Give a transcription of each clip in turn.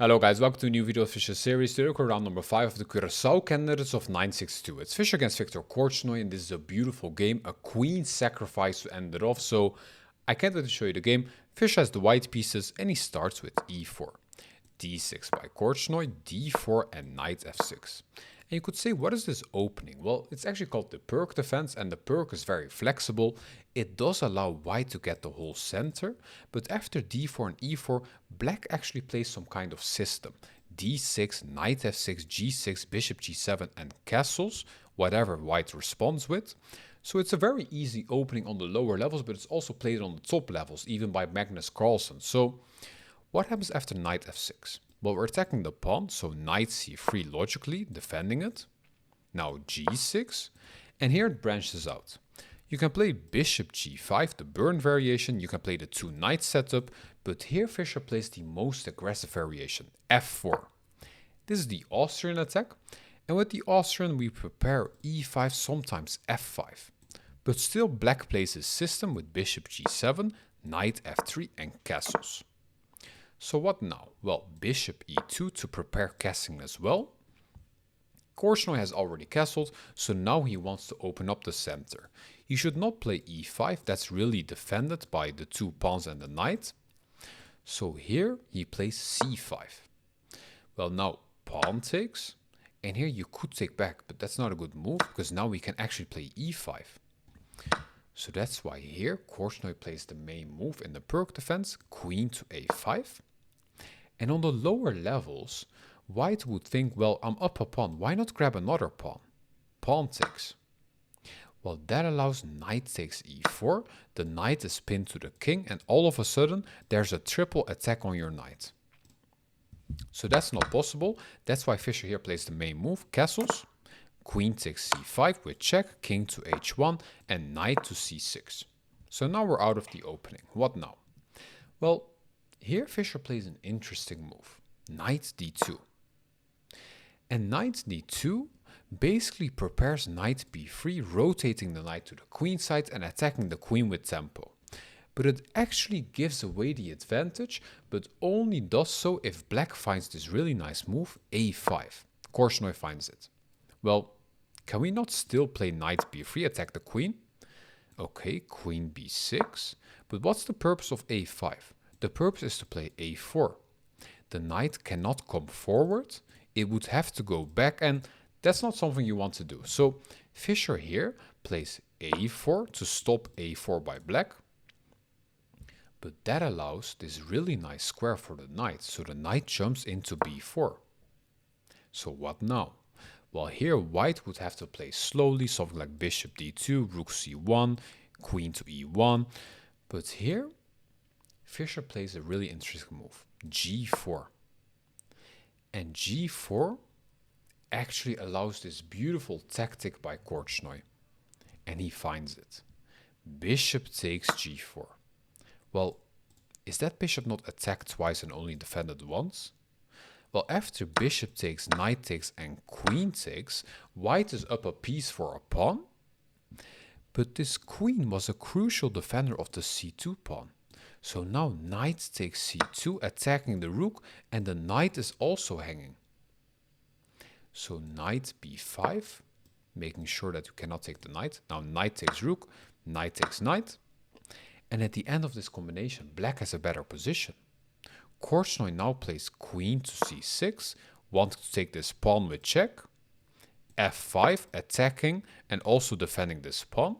Hello guys, welcome to a new video of Fischer series. Today we're round number 5 of the Curaçao candidates of 962. It's Fischer against Viktor Korchnoi, and this is a beautiful game, a queen sacrifice to end it off. So I can't wait to show you the game. Fischer has the white pieces and he starts with e4. d6 by Korchnoi, d4 and knight f6. And you could say, what is this opening? Well, it's actually called the perk defense, and the perk is very flexible. It does allow white to get the whole center, but after d4 and e4, black actually plays some kind of system. d6, knight f6, g6, bishop g7 and castles, whatever white responds with. So it's a very easy opening on the lower levels, but it's also played on the top levels, even by Magnus Carlsen. So what happens after knight f6? Well, we're attacking the pawn, so knight c3 logically, defending it. Now g6, and here it branches out. You can play bishop g5, the burn variation, you can play the two knight setup, but here Fischer plays the most aggressive variation, f4. This is the Austrian attack, and with the Austrian we prepare e5, sometimes f5. But still black plays his system with bishop g7, knight f3 and castles. So what now? Well, bishop e2 to prepare castling as well. Korchnoi has already castled, so now he wants to open up the center. He should not play e5, that's really defended by the two pawns and the knight. So here he plays c5. Well, now pawn takes, and here you could take back, but that's not a good move, because now we can actually play e5. So that's why here Korchnoi plays the main move in the perk defense, queen to a5. And on the lower levels, white would think, well, I'm up a pawn, why not grab another pawn? Pawn takes. Well, that allows knight takes e4, the knight is pinned to the king, and all of a sudden, there's a triple attack on your knight. So that's not possible, that's why Fischer here plays the main move, castles, queen takes c5 with check, king to h1, and knight to c6. So now we're out of the opening. What now? Well, here Fischer plays an interesting move, knight d2. And knight d2 basically prepares knight b3, rotating the knight to the queen side and attacking the queen with tempo. But it actually gives away the advantage, but only does so if black finds this really nice move, a5. Korchnoi finds it. Well, can we not still play knight b3, attack the queen? Okay, queen b6, but what's the purpose of a5? The purpose is to play a4. The knight cannot come forward, it would have to go back, and that's not something you want to do. So Fischer here plays a4 to stop a4 by black, but that allows this really nice square for the knight, so the knight jumps into b4. So what now? Well, here white would have to play slowly, something like bishop d2, rook c1, queen to e1, but here Fischer plays a really interesting move, g4. And g4 actually allows this beautiful tactic by Korchnoi. And he finds it. Bishop takes g4. Well, is that bishop not attacked twice and only defended once? Well, after bishop takes, knight takes and queen takes, white is up a piece for a pawn. But this queen was a crucial defender of the c2 pawn. So now knight takes c2, attacking the rook, and the knight is also hanging. So knight b5, making sure that you cannot take the knight. Now knight takes rook, knight takes knight. And at the end of this combination, black has a better position. Korchnoi now plays queen to c6, wanting to take this pawn with check. f5, attacking and also defending this pawn.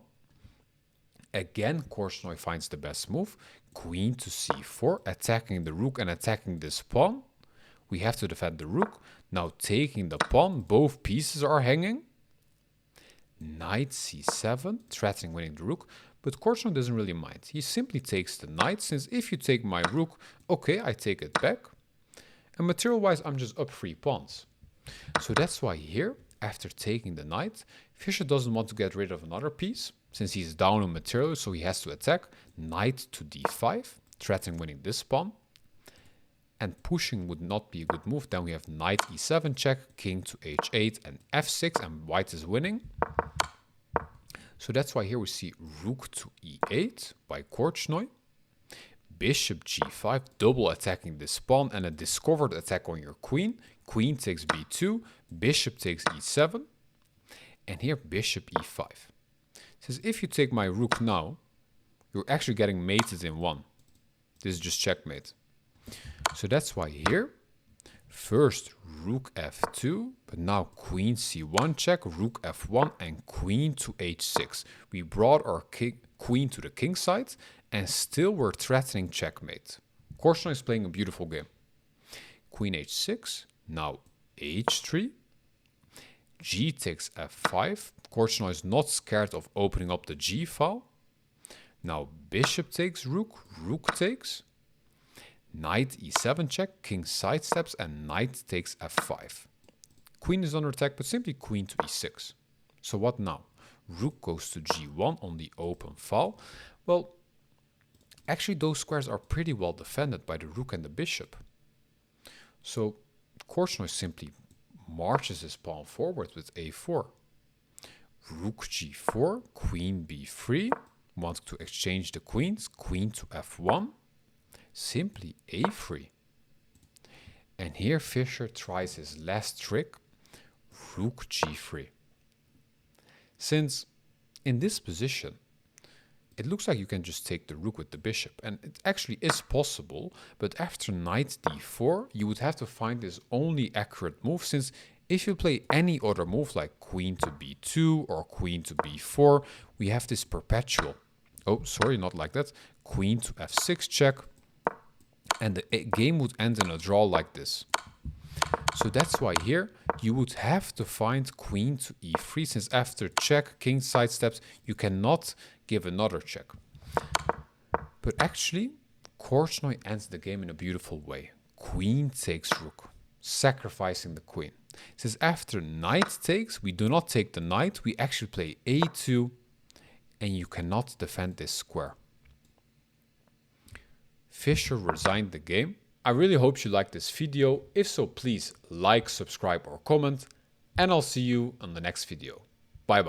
Again, Korchnoi finds the best move, queen to c4, attacking the rook and attacking this pawn. We have to defend the rook. Now taking the pawn, both pieces are hanging. Knight c7, threatening winning the rook, but Korchnoi doesn't really mind. He simply takes the knight, since if you take my rook, okay, I take it back. And material-wise, I'm just up 3 pawns. So that's why here, after taking the knight, Fischer doesn't want to get rid of another piece, since he's down on material, so he has to attack. Knight to d5, threatening winning this pawn. And pushing would not be a good move. Then we have knight e7 check, king to h8 and f6, and white is winning. So that's why here we see rook to e8 by Korchnoi. bishop g5, double attacking this pawn and a discovered attack on your queen. Queen takes b2, bishop takes e7, and here bishop e5. Says if you take my rook now, you're actually getting mated in one. This is just checkmate. So that's why here, first rook f2, but now queen c1 check, rook f1, and queen to h6. We brought our queen to the king side, and still we're threatening checkmate. Korchnoy is playing a beautiful game. Queen h6, now h3, g takes f5. Korchnoy is not scared of opening up the g file. Now bishop takes rook, rook takes, knight e7 check, king sidesteps, and knight takes f5. Queen is under attack, but simply queen to e6. So what now? Rook goes to g1 on the open file. Well, actually those squares are pretty well defended by the rook and the bishop. So Korchnoy simply marches his pawn forward with a4. Rook g4, queen b3. Wants to exchange the queens, queen to f1. Simply a3. And here Fischer tries his last trick, rook g3. Since in this position, it looks like you can just take the rook with the bishop, and it actually is possible, but after knight d4, you would have to find this only accurate move, since if you play any other move like queen to b2 or queen to b4, we have this perpetual, oh sorry, not like that, queen to f6 check, and the game would end in a draw like this. So that's why here you would have to find queen to e3, since after check, king sidesteps, you cannot give another check. But actually, Korchnoy ends the game in a beautiful way. Queen takes rook, sacrificing the queen. Since after knight takes, we do not take the knight, we actually play a2, and you cannot defend this square. Fischer resigned the game. I really hope you liked this video. If so, please like, subscribe or comment, and I'll see you on the next video. Bye bye.